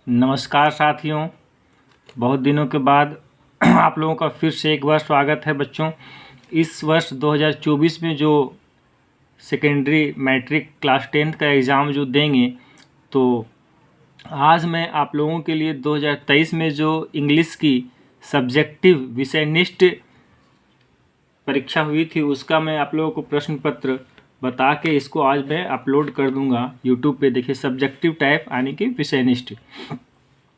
नमस्कार साथियों, बहुत दिनों के बाद आप लोगों का फिर से एक बार स्वागत है बच्चों। इस वर्ष 2024 में जो सेकेंडरी मैट्रिक क्लास 10th का एग्ज़ाम जो देंगे, तो आज मैं आप लोगों के लिए 2023 में जो इंग्लिश की सब्जेक्टिव विषयनिष्ठ परीक्षा हुई थी उसका मैं आप लोगों को प्रश्न पत्र बता के इसको आज मैं अपलोड कर दूंगा यूट्यूब पे। देखिए, सब्जेक्टिव टाइप यानी कि विषयनिष्ठ।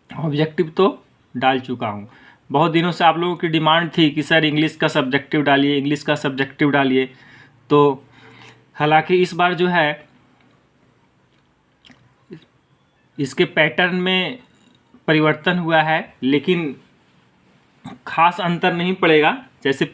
ऑब्जेक्टिव तो डाल चुका हूँ। बहुत दिनों से आप लोगों की डिमांड थी कि सर इंग्लिश का सब्जेक्टिव डालिए, इंग्लिश का सब्जेक्टिव डालिए। तो हालांकि इस बार जो है इसके पैटर्न में परिवर्तन हुआ है, लेकिन खास अंतर नहीं पड़ेगा। जैसे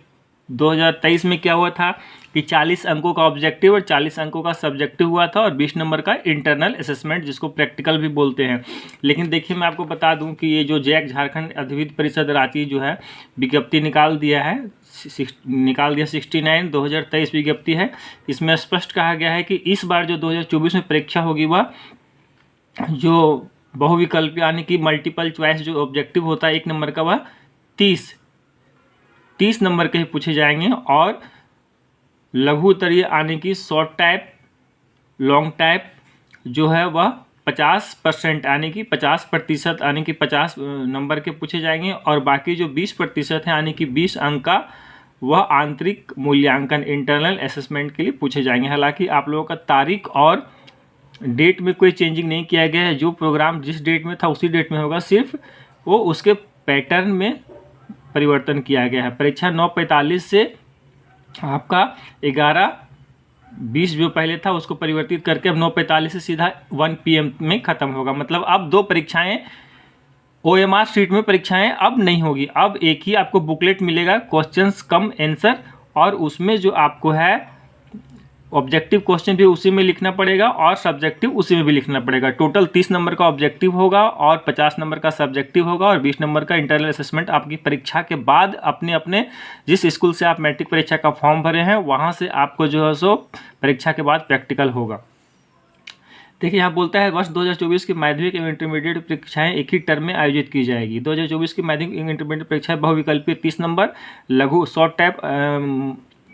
2023 में क्या हुआ था कि 40 अंकों का ऑब्जेक्टिव और 40 अंकों का सब्जेक्टिव हुआ था और 20 नंबर का इंटरनल असेसमेंट, जिसको प्रैक्टिकल भी बोलते हैं। लेकिन देखिए, मैं आपको बता दूं कि ये जो जैक झारखंड अधिविद्य परिषद रांची जो है विज्ञप्ति निकाल दिया 69 2023 विज्ञप्ति है। इसमें स्पष्ट कहा गया है कि इस बार जो 2024 में परीक्षा होगी वह जो बहुविकल्प यानी कि मल्टीपल चॉइस जो ऑब्जेक्टिव होता है 1 नंबर का, वह 30 नंबर के ही पूछे जाएंगे और लघु उत्तरीय यानी कि शॉर्ट टाइप, लॉन्ग टाइप जो है वह 50% यानी कि 50% यानी कि 50 नंबर के पूछे जाएंगे और बाकी जो 20% है यानी कि 20 अंक का वह आंतरिक मूल्यांकन इंटरनल असेसमेंट के लिए पूछे जाएंगे। हालांकि आप लोगों का तारीख और डेट में कोई चेंजिंग नहीं किया गया है। जो प्रोग्राम जिस डेट में था उसी डेट में होगा, सिर्फ वो उसके पैटर्न में परिवर्तन किया गया है। परीक्षा 9:45 से आपका 11:20 जो पहले था उसको परिवर्तित करके अब 9:45 से सीधा 1 PM में ख़त्म होगा। मतलब अब 2 परीक्षाएं OMR शीट में परीक्षाएं अब नहीं होगी। अब एक ही आपको बुकलेट मिलेगा, क्वेश्चंस कम आंसर, और उसमें जो आपको है ऑब्जेक्टिव क्वेश्चन भी उसी में लिखना पड़ेगा और सब्जेक्टिव उसी में भी लिखना पड़ेगा। टोटल 30 नंबर का ऑब्जेक्टिव होगा और 50 नंबर का सब्जेक्टिव होगा और 20 नंबर का इंटरनल असेसमेंट आपकी परीक्षा के बाद अपने अपने जिस स्कूल से आप मैट्रिक परीक्षा का फॉर्म भरे हैं वहाँ से आपको जो है सो परीक्षा के बाद प्रैक्टिकल होगा। देखिए, यहाँ बोलता है वर्ष 2024 की माध्यमिक एवं इंटरमीडिएट परीक्षाएं एक ही टर्म में आयोजित की जाएगी। 2024 की माध्यमिक एवं इंटरमीडिएट परीक्षाएं बहुविकल्पीय 30 नंबर, लघु शॉर्ट टाइप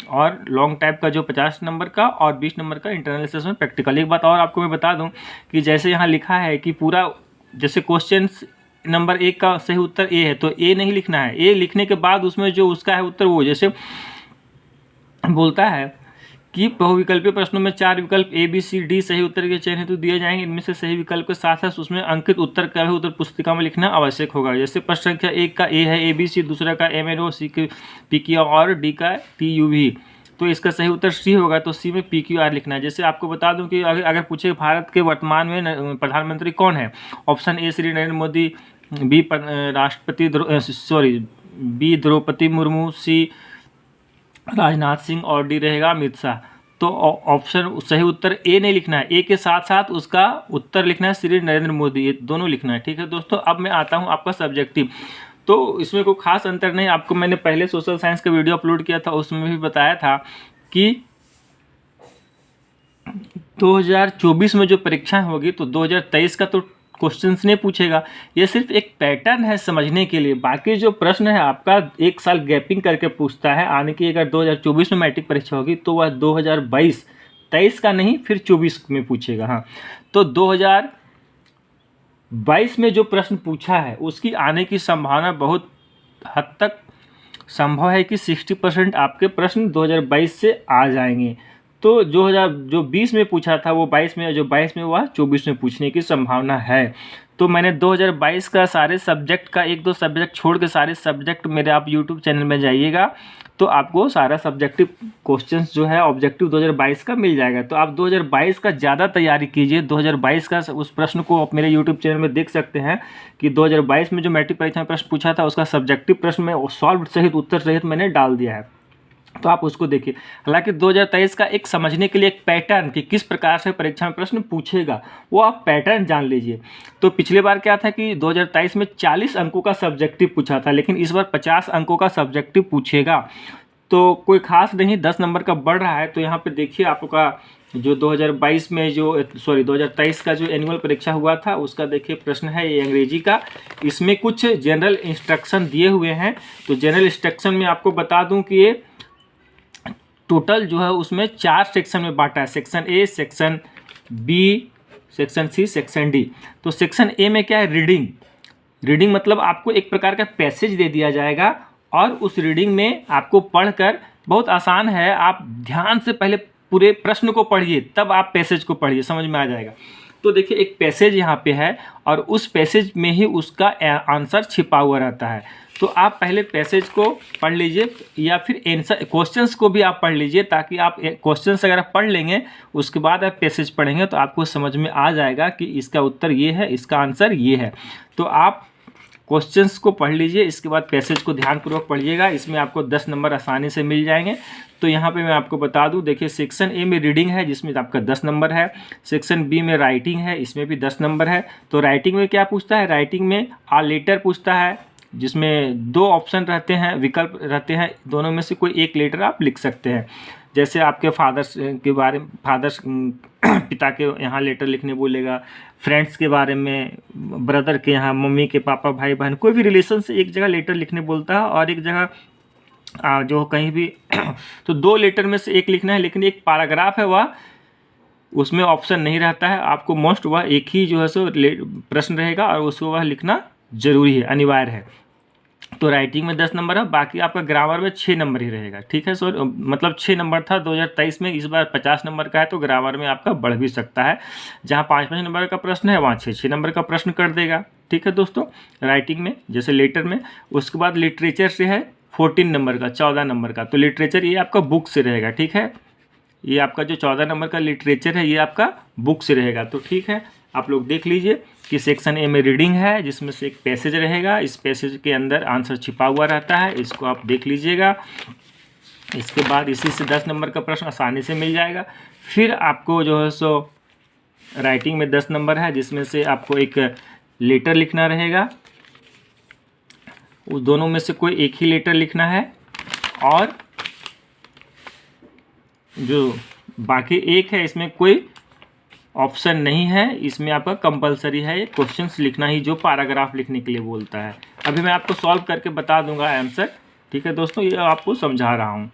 और लॉन्ग टाइप का जो 50 नंबर का और 20 नंबर का इंटरनल असेसमेंट प्रैक्टिकल। एक बात और आपको मैं बता दूं कि जैसे यहाँ लिखा है कि पूरा जैसे क्वेश्चन नंबर 1 का सही उत्तर ए है तो ए नहीं लिखना है। ए लिखने के बाद उसमें जो उसका है उत्तर वो, जैसे बोलता है कि बहुविकल्पीय प्रश्नों में 4 विकल्प ABCD सही उत्तर के चयन हेतु दिए जाएंगे। इनमें से सही विकल्प के साथ साथ उसमें अंकित उत्तर का भी उत्तर पुस्तिका में लिखना आवश्यक होगा। जैसे प्रश्न संख्या 1 का A है ABC, दूसरा का MNO, C का PQ और D का TUV, तो इसका सही उत्तर C होगा, तो C में PQR लिखना है। जैसे आपको बता दूं कि अगर पूछे भारत के वर्तमान में प्रधानमंत्री कौन है, option A Shri Narendra Modi, B Droupadi Murmu, C Rajnath Singh और डी रहेगा अमित शाह। तो ऑप्शन सही उत्तर ए नहीं लिखना है, ए के साथ साथ उसका उत्तर लिखना है श्री नरेंद्र मोदी, ये दोनों लिखना है। ठीक है दोस्तों, अब मैं आता हूँ आपका सब्जेक्टिव। तो इसमें कोई खास अंतर नहीं, आपको मैंने पहले सोशल साइंस का वीडियो अपलोड किया था, उसमें भी बताया था कि 2024 में जो परीक्षा होगी तो 2023 का तो क्वेश्चंस नहीं पूछेगा। ये सिर्फ एक पैटर्न है समझने के लिए। बाकी जो प्रश्न है आपका 1 साल गैपिंग करके पूछता है, यानी कि अगर 2024 में मैट्रिक परीक्षा होगी तो वह 2022 का नहीं फिर 24 में पूछेगा। हाँ, तो 2022 में जो प्रश्न पूछा है उसकी आने की संभावना बहुत हद तक संभव है कि 60% आपके प्रश्न 2022 से आ जाएंगे। तो जो 20 में पूछा था वो 22 में, जो 22 में हुआ 24 में पूछने की संभावना है। तो मैंने 2022 का सारे सब्जेक्ट का 1-2 सब्जेक्ट छोड़ के सारे सब्जेक्ट मेरे आप यूट्यूब चैनल में जाइएगा तो आपको सारा सब्जेक्टिव क्वेश्चंस जो है ऑब्जेक्टिव 2022 का मिल जाएगा। तो आप 2022 का ज़्यादा तैयारी कीजिए। 2022 का उस प्रश्न को आप मेरे यूट्यूब चैनल में देख सकते हैं कि 2022 में जो मैट्रिक परीक्षा में प्रश्न पूछा था उसका सब्जेक्टिव प्रश्न में सॉल्व सहित उत्तर सहित मैंने डाल दिया है, तो आप उसको देखिए। हालांकि 2023 का एक समझने के लिए एक पैटर्न कि किस प्रकार से परीक्षा में प्रश्न पूछेगा वो आप पैटर्न जान लीजिए। तो पिछले बार क्या था कि 2023 में 40 अंकों का सब्जेक्टिव पूछा था, लेकिन इस बार 50 अंकों का सब्जेक्टिव पूछेगा। तो कोई खास नहीं, 10 नंबर का बढ़ रहा है। तो यहाँ पे देखिए आपका जो 2022 में जो 2023 का जो एनुअल परीक्षा हुआ था उसका देखिए प्रश्न है ये अंग्रेजी का। इसमें कुछ जनरल इंस्ट्रक्शन दिए हुए हैं। तो जनरल इंस्ट्रक्शन में आपको बता दूं कि ये टोटल जो है उसमें 4 सेक्शन में बांटा है, section A, section B, section C, section D. तो सेक्शन ए में क्या है, रीडिंग। रीडिंग मतलब आपको एक प्रकार का पैसेज दे दिया जाएगा और उस रीडिंग में आपको पढ़कर, बहुत आसान है, आप ध्यान से पहले पूरे प्रश्न को पढ़िए तब आप पैसेज को पढ़िए, समझ में आ जाएगा। तो देखिए एक पैसेज यहाँ पे है और उस पैसेज में ही उसका आंसर छिपा हुआ रहता है। तो आप पहले पैसेज को पढ़ लीजिए या फिर आंसर क्वेश्चंस को भी आप पढ़ लीजिए, ताकि आप क्वेश्चंस अगर आप पढ़ लेंगे उसके बाद आप पैसेज पढ़ेंगे तो आपको समझ में आ जाएगा कि इसका उत्तर ये है, इसका आंसर ये है। तो आप क्वेश्चंस को पढ़ लीजिए, इसके बाद पैसेज को ध्यानपूर्वक पढ़िएगा। इसमें आपको 10 नंबर आसानी से मिल जाएंगे। तो यहाँ पे मैं आपको बता दूँ, देखिए सेक्शन ए में रीडिंग है जिसमें आपका 10 नंबर है, सेक्शन बी में राइटिंग है, इसमें भी 10 नंबर है। तो राइटिंग में क्या पूछता है, राइटिंग में आ लेटर पूछता है, जिसमें 2 ऑप्शन रहते हैं, विकल्प रहते हैं, दोनों में से कोई एक लेटर आप लिख सकते हैं। जैसे आपके फादर्स के बारे में, फादर्स पिता के यहाँ लेटर लिखने बोलेगा, फ्रेंड्स के बारे में, ब्रदर के यहाँ, मम्मी के, पापा, भाई बहन, कोई भी रिलेशन से एक जगह लेटर लिखने बोलता है और एक जगह जो कहीं भी तो 2 लेटर में से एक लिखना है। लेकिन एक पैराग्राफ है वह, उसमें ऑप्शन नहीं रहता है, आपको मोस्ट वह एक ही जो है सो प्रश्न रहेगा और उसको वह लिखना जरूरी है, अनिवार्य है। तो राइटिंग में 10 नंबर है, बाकी आपका ग्रामर में 6 नंबर ही रहेगा, ठीक है। सो मतलब 6 नंबर था 2023 में, इस बार 50 नंबर का है तो ग्रामर में आपका बढ़ भी सकता है। जहाँ 5-5 नंबर का प्रश्न है वहाँ 6-6 नंबर का प्रश्न कर देगा, ठीक है दोस्तों। राइटिंग में जैसे लेटर में, उसके बाद लिटरेचर से है 14 नंबर का, 14 नंबर का। तो लिटरेचर ये आपका बुक से रहेगा, ठीक है। ये आपका जो 14 नंबर का लिटरेचर है ये आपका बुक से रहेगा। तो ठीक है, आप लोग देख लीजिए कि सेक्शन ए में रीडिंग है जिसमें से एक पैसेज रहेगा, इस पैसेज के अंदर आंसर छिपा हुआ रहता है, इसको आप देख लीजिएगा। इसके बाद इसी से 10 नंबर का प्रश्न आसानी से मिल जाएगा। फिर आपको जो है सो राइटिंग में 10 नंबर है जिसमें से आपको एक लेटर लिखना रहेगा, उस दोनों में से कोई एक ही लेटर लिखना है। और जो बाकी एक है इसमें कोई ऑप्शन नहीं है, इसमें आपका कंपलसरी है ये क्वेश्चंस लिखना ही, जो पैराग्राफ लिखने के लिए बोलता है। अभी मैं आपको सॉल्व करके बता दूंगा आंसर, ठीक है दोस्तों, ये आपको समझा रहा हूँ।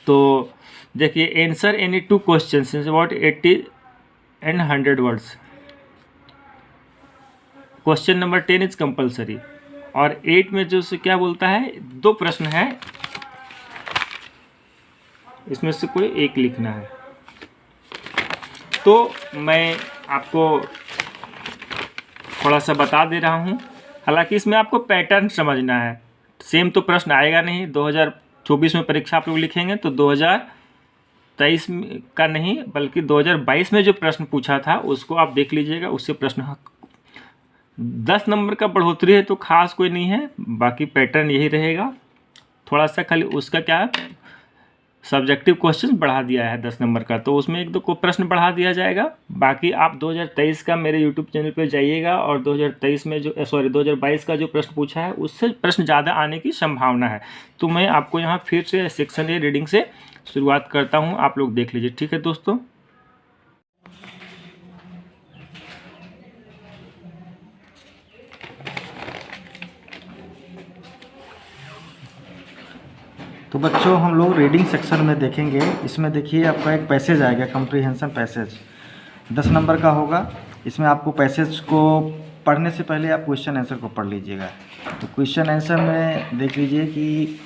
तो देखिए, answer any 2 questions is about 80 and 100 words. Question number 10 is compulsory. और 8 में जो से क्या बोलता है, 2 प्रश्न है, इसमें से कोई एक लिखना है। तो मैं आपको थोड़ा सा बता दे रहा हूँ, हालांकि इसमें आपको पैटर्न समझना है। सेम तो प्रश्न आएगा नहीं, 2024 में परीक्षा आप लोग लिखेंगे तो 2023 का नहीं बल्कि 2022 में जो प्रश्न पूछा था उसको आप देख लीजिएगा, उससे प्रश्न 10 नंबर का बढ़ोतरी है तो खास कोई नहीं है, बाकी पैटर्न यही रहेगा। थोड़ा सा खाली उसका क्या है, सब्जेक्टिव क्वेश्चन बढ़ा दिया है 10 नंबर का, तो उसमें 1-2 को प्रश्न बढ़ा दिया जाएगा। बाकी आप 2023 का मेरे यूट्यूब चैनल पर जाइएगा और 2023 में जो 2022 का जो प्रश्न पूछा है उससे प्रश्न ज़्यादा आने की संभावना है। तो मैं आपको यहाँ फिर से सेक्शन ए रीडिंग से शुरुआत करता हूँ, आप लोग देख लीजिए, ठीक है दोस्तों। तो बच्चों हम लोग रीडिंग सेक्शन में देखेंगे। इसमें देखिए आपका एक पैसेज आएगा, कम्प्रीहेंशन पैसेज 10 नंबर का होगा। इसमें आपको पैसेज को पढ़ने से पहले आप क्वेश्चन आंसर को पढ़ लीजिएगा। तो क्वेश्चन आंसर में देख लीजिए कि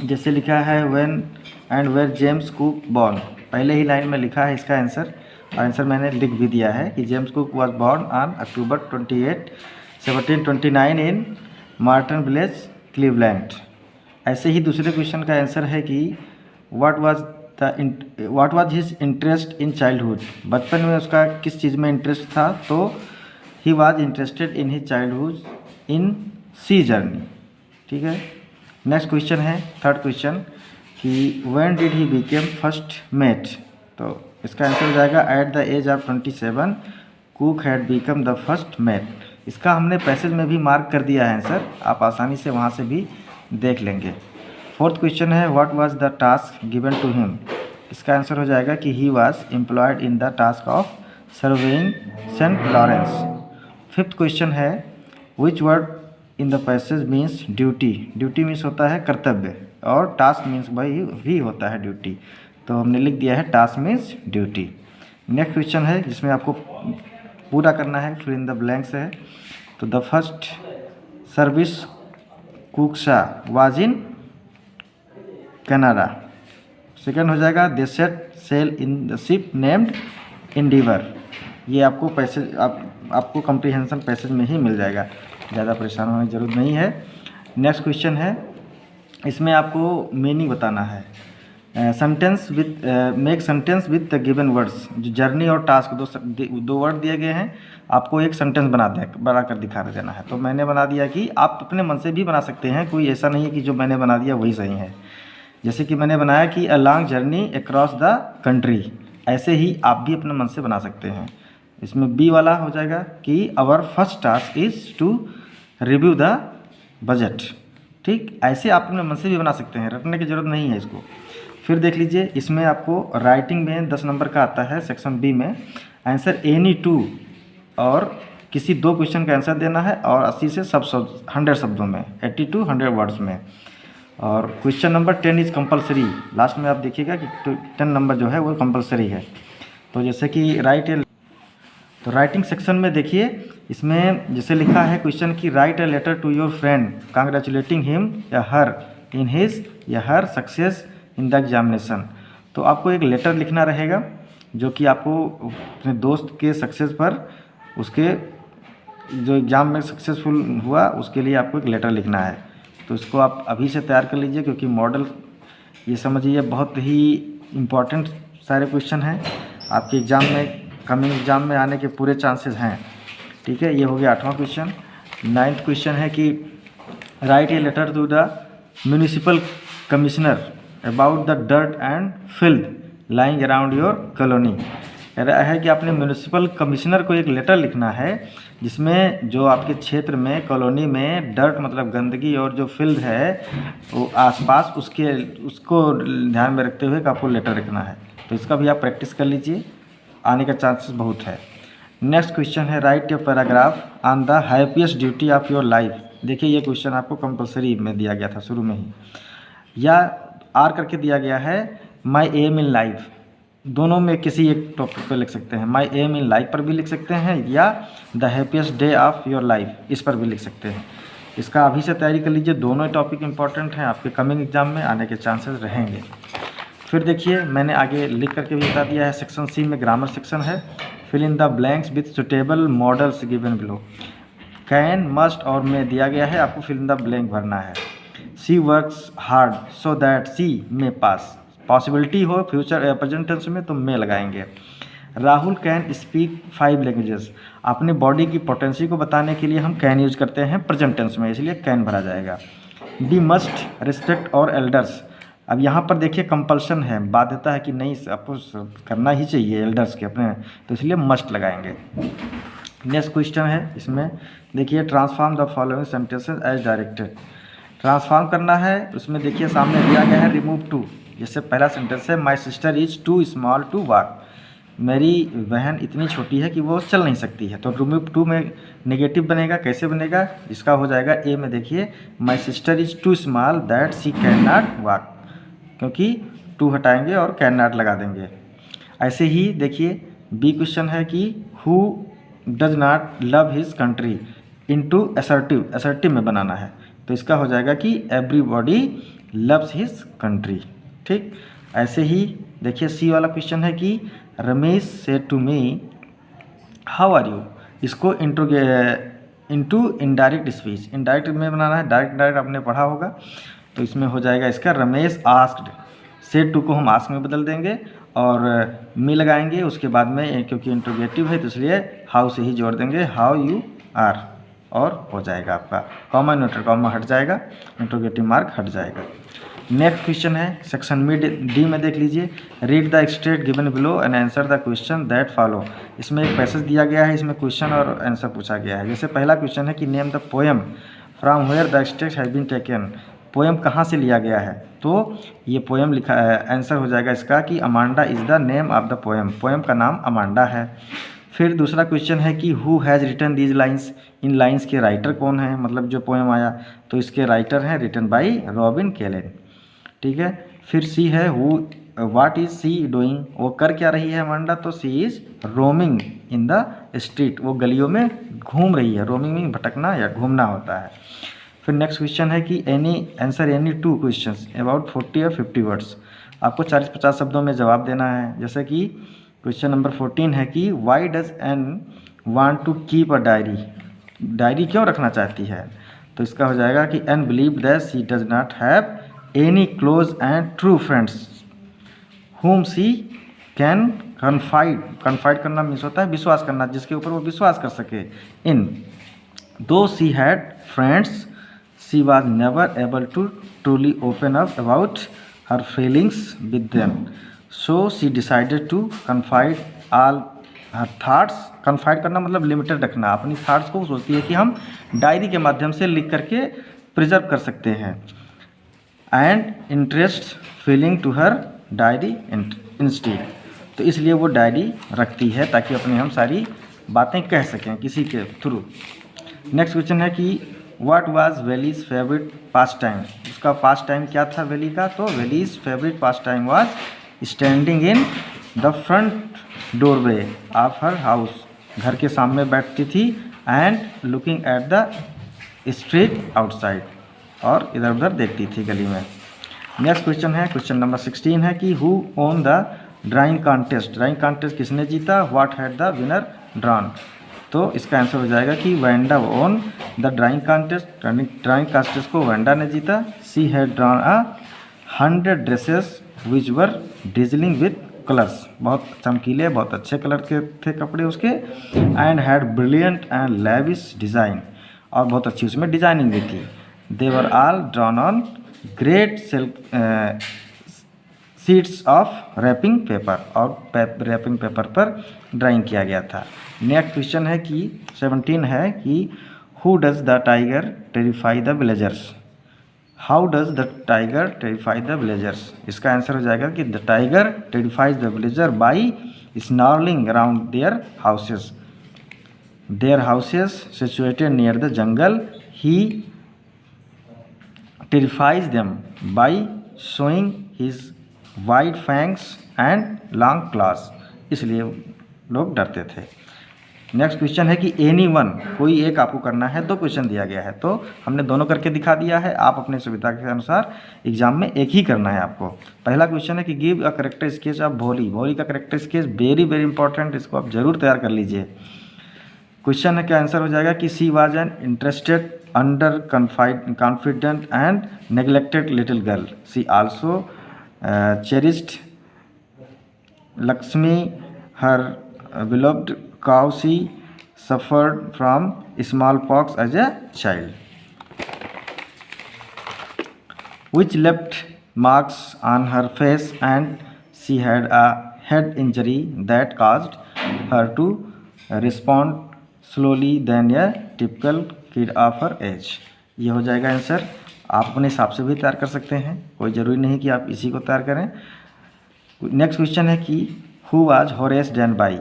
जैसे लिखा है when and where James Cook born, पहले ही लाइन में लिखा है इसका आंसर, और आंसर मैंने लिख भी दिया है कि James Cook was born on October 28, 1729 in Marton village, Cleveland. ऐसे ही दूसरे क्वेश्चन का आंसर है कि what was his interest in childhood, बचपन में उसका किस चीज़ में इंटरेस्ट था, तो he was interested in his childhood in sea journey, ठीक है। नेक्स्ट क्वेश्चन है, थर्ड क्वेश्चन, कि when did he became first mate, तो इसका आंसर हो जाएगा at the as of 27 Cook had become the first mate. इसका हमने पैसेज में भी मार्क कर दिया है आंसर, आप आसानी से वहाँ से भी देख लेंगे। फोर्थ क्वेश्चन है what was the task given to him, इसका आंसर हो जाएगा कि he was employed in the task of surveying Saint Lawrence. Fifth question है which word in the passage means duty. Duty means होता है कर्तव्य और टास्क मीन्स भाई भी होता है ड्यूटी, तो हमने लिख दिया है task means duty. Next question है जिसमें आपको पूरा करना है, फिल इन द ब्लैंक्स है। तो the first service cook saw was in Canada. Second हो जाएगा they set sail in the ship named Endeavour. ये आपको पैसेज आपको कम्प्रीहेंशन पैसेज में ही मिल जाएगा, ज़्यादा परेशान होने की जरूरत नहीं है। नेक्स्ट क्वेश्चन है, इसमें आपको मीनिंग बताना है। Sentence with make sentence with the given words. जो जर्नी और टास्क दो वर्ड दिए गए हैं, आपको एक सेंटेंस बना कर दिखा देना है। तो मैंने बना दिया कि आप अपने मन से भी बना सकते हैं, कोई ऐसा नहीं है कि जो मैंने बना दिया वही सही है। जैसे कि मैंने बनाया कि a long journey across the country, ऐसे ही आप भी अपने मन से बना सकते हैं। इसमें बी वाला हो जाएगा कि our first task is to review the budget. ठीक, ऐसे आप अपने मन से भी बना सकते हैं, रटने की ज़रूरत नहीं है इसको। फिर देख लीजिए, इसमें आपको राइटिंग में 10 नंबर का आता है सेक्शन बी में, आंसर एनी टू और किसी दो क्वेश्चन का आंसर देना है और 80 से 100 शब्दों में, 80 to 100 वर्ड्स में। और question number 10 is compulsory. Last में आप देखिएगा कि 10 नंबर जो है वो कंपलसरी है। तो जैसे कि तो राइटिंग सेक्शन में देखिए, इसमें जैसे लिखा है क्वेश्चन की write a letter to your friend congratulating him या हर इन हिज या her success in the examination. तो आपको एक लेटर लिखना रहेगा जो कि आपको अपने दोस्त के सक्सेस पर, उसके जो एग्ज़ाम में सक्सेसफुल हुआ उसके लिए आपको एक लेटर लिखना है। तो इसको आप अभी से तैयार कर लीजिए, क्योंकि मॉडल ये समझिए बहुत ही इम्पॉर्टेंट सारे क्वेश्चन हैं आपके एग्ज़ाम में, कमिंग एग्ज़ाम में आने के पूरे चांसेस हैं। ठीक है, ये हो गया 8वां क्वेश्चन। 9th क्वेश्चन है कि write a letter to the municipal commissioner about the dirt and filth lying around your colony. कह रहा है कि आपने म्यूनिसिपल कमिश्नर को एक लेटर लिखना है जिसमें जो आपके क्षेत्र में कॉलोनी में डर्ट मतलब गंदगी और जो फिल्थ है वो आसपास उसको ध्यान में रखते हुए आपको लेटर लिखना है। तो इसका भी आप प्रैक्टिस कर लीजिए, आने का चांसेस बहुत है। नेक्स्ट क्वेश्चन है right a paragraph on the happiest duty of your life. देखिए ये क्वेश्चन आपको कंपलसरी में दिया गया था शुरू में ही, या आर करके दिया गया है माई एम इन लाइफ। दोनों में किसी एक टॉपिक पर लिख सकते हैं, माई एम इन लाइफ पर भी लिख सकते हैं या the happiest day of your life, इस पर भी लिख सकते हैं। इसका अभी से तैयारी कर लीजिए, दोनों टॉपिक इंपॉर्टेंट हैं, आपके कमिंग एग्जाम में आने के चांसेस रहेंगे। फिर देखिए मैंने आगे लिख करके भी बता दिया है, सेक्शन सी में ग्रामर सेक्शन है। Fill in the blanks with suitable modals given below. Can, must और में दिया गया है, आपको फिल इन द ब्लैंक भरना है। सी वर्क्स हार्ड सो दैट सी में पास, पॉसिबिलिटी हो फ्यूचर प्रेजेंट टेंस में तो में लगाएंगे। Rahul can speak 5 languages. अपने बॉडी की पोटेंसी को बताने के लिए हम कैन यूज करते हैं प्रेजेंट टेंस में, इसलिए कैन भरा जाएगा। बी मस्ट रिस्पेक्ट और एल्डर्स। अब यहाँ पर देखिए कंपल्शन है, बाध्यता है कि नहीं आपको करना ही चाहिए एल्डर्स के अपने, तो इसलिए मस्ट लगाएंगे। नेक्स्ट क्वेश्चन है, इसमें देखिए transform the following sentences as directed. Transform करना है, उसमें देखिए सामने दिया गया है रिमूव टू। जैसे पहला सेंटेंस है my sister is too small to walk. मेरी बहन इतनी छोटी है कि वो चल नहीं सकती है, तो रिमूव टू में नेगेटिव बनेगा। कैसे बनेगा, इसका हो जाएगा ए में देखिए my sister is too small that she can not walk, क्योंकि टू हटाएंगे और कैन नॉट लगा देंगे। ऐसे ही देखिए बी क्वेश्चन है कि who does not love his country into assertive, assertive में बनाना है, तो इसका हो जाएगा कि एवरीबॉडी लव्स हिज कंट्री। ठीक, ऐसे ही देखिए सी वाला क्वेश्चन है कि Ramesh said to me how are you. इसको इंटू इनडायरेक्ट स्पीच, इनडायरेक्ट में बनाना है, डायरेक्ट आपने पढ़ा होगा, तो इसमें हो जाएगा इसका रमेश आस्क्ड। से टू को हम आस्क में बदल देंगे और मी लगाएंगे उसके बाद में, क्योंकि इंट्रोगेटिव है तो इसलिए हाउ से ही जोड़ देंगे, हाउ यू आर, और हो जाएगा आपका कॉमा न्यूट्रल कॉमा हट जाएगा, इंट्रोगेटिव मार्क हट जाएगा। नेक्स्ट क्वेश्चन है सेक्शन में डी में देख लीजिए, read the extract given below and answer the question that follow. इसमें एक पैसेज दिया गया है, इसमें क्वेश्चन और आंसर पूछा गया है। जैसे पहला क्वेश्चन है कि name the poem from where the extract has been taken. Poem कहाँ से लिया गया है, तो ये पोएम लिखा आंसर हो जाएगा इसका कि Amanda is the name of the poem, poem का नाम अमांडा है। फिर दूसरा क्वेश्चन है कि who has written these lines, इन लाइन्स के राइटर कौन है, मतलब जो पोएम आया तो इसके राइटर हैं रिटन बाई रॉबिन कैलेन, ठीक है। फिर सी है who what is she doing, वो कर क्या रही है अमांडा, तो she is roaming in the street, वो गलियों में घूम रही है, रोमिंग में भटकना या घूमना होता है। फिर नेक्स्ट क्वेश्चन है कि आंसर एनी 2 क्वेश्चंस अबाउट 40 और 50 वर्ड्स, आपको 40-50 शब्दों में जवाब देना है। जैसे कि क्वेश्चन नंबर 14 है कि why does Anne want to keep a diary, diary क्यों रखना चाहती है, तो इसका हो जाएगा कि Anne believe that she does not have any close and true friends whom she can confide, confide करना मीन्स होता है विश्वास करना, जिसके ऊपर वो विश्वास कर सके। इन दो she had friends, she was never able to truly open up about her feelings with them, so she decided to confide all her thoughts, confide करना मतलब लिमिटेड रखना, अपनी थॉट्स को सोचती है कि हम डायरी के माध्यम से लिख करके प्रिजर्व कर सकते हैं। And entrust feeling to her diary instead, तो इसलिए वो डायरी रखती है ताकि अपनी हम सारी बातें कह सकें किसी के थ्रू। नेक्स्ट क्वेश्चन है कि what was Valli's favourite pass time, उसका पास टाइम क्या था वेली का, तो Valli's favourite pass time was standing in the front doorway of her house, घर के सामने बैठती थी, and looking at the street outside, और इधर उधर देखती थी गली में। नेक्स्ट क्वेश्चन है क्वेश्चन नंबर 16 है कि who own the drawing contest, drawing contest किसने जीता, what had the winner drawn, तो इसका आंसर हो जाएगा कि Wanda won the drawing contest, drawing contest को वेंडा ने जीता। She had drawn 100 dresses which were dazzling with colours, बहुत चमकीले बहुत अच्छे कलर के थे कपड़े उसके, and had brilliant and lavish design, और बहुत अच्छी उसमें डिजाइनिंग भी थी। They were all drawn on great sheets of wrapping paper, और रैपिंग पेपर पर ड्राइंग किया गया था। नेक्स्ट क्वेश्चन है कि 17 है कि who does the tiger terrify the villagers, how does the tiger terrify the villagers, इसका आंसर हो जाएगा कि the tiger terrifies the villager by snarling around their houses situated near the jungle, he terrifies them by showing his wide fangs and long claws, इसलिए लोग डरते थे। Next question है कि एनी वन, कोई एक आपको करना है, 2 क्वेश्चन दिया गया है तो हमने दोनों करके दिखा दिया है, आप अपने सुविधा के अनुसार एग्जाम में एक ही करना है आपको। पहला क्वेश्चन है कि give a character sketch of भोली, भोली का character sketch very very important, इसको आप जरूर तैयार कर लीजिए। क्वेश्चन है क्या आंसर हो जाएगा कि she was an interested under confident and neglected little girl, she also cherished Lakshmi, her beloved cow. She suffered from smallpox as a child, which left marks on her face, and she had a head injury that caused her to respond slowly than a typical kid of her age. ये हो जाएगा answer, आप अपने हिसाब से भी तैयार कर सकते हैं, कोई ज़रूरी नहीं कि आप इसी को तैयार करें। नेक्स्ट क्वेश्चन है कि who was Horace Dan by,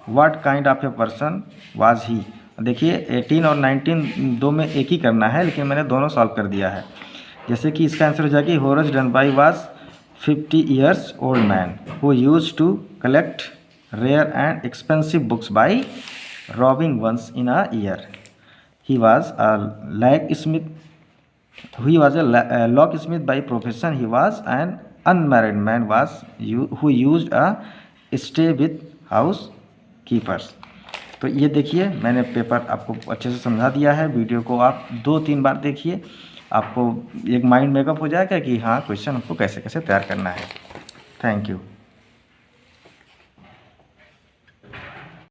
what kind of a person was he, देखिए 18 और 19 दो में एक ही करना है, लेकिन मैंने दोनों सॉल्व कर दिया है। जैसे कि इसका आंसर हो जाएगा Horace Dan by was 50 years old man who used to collect rare and expensive books by robbing once in a year. He was a locksmith. He was a locksmith by profession. He was an unmarried man who used a stay with housekeepers. तो ये देखिए मैंने paper आपको अच्छे से समझा दिया है, वीडियो को आप 2-3 बार देखिए, आपको एक माइंड मेकअप हो जाएगा कि हाँ क्वेश्चन हमको कैसे कैसे तैयार करना है। Thank you.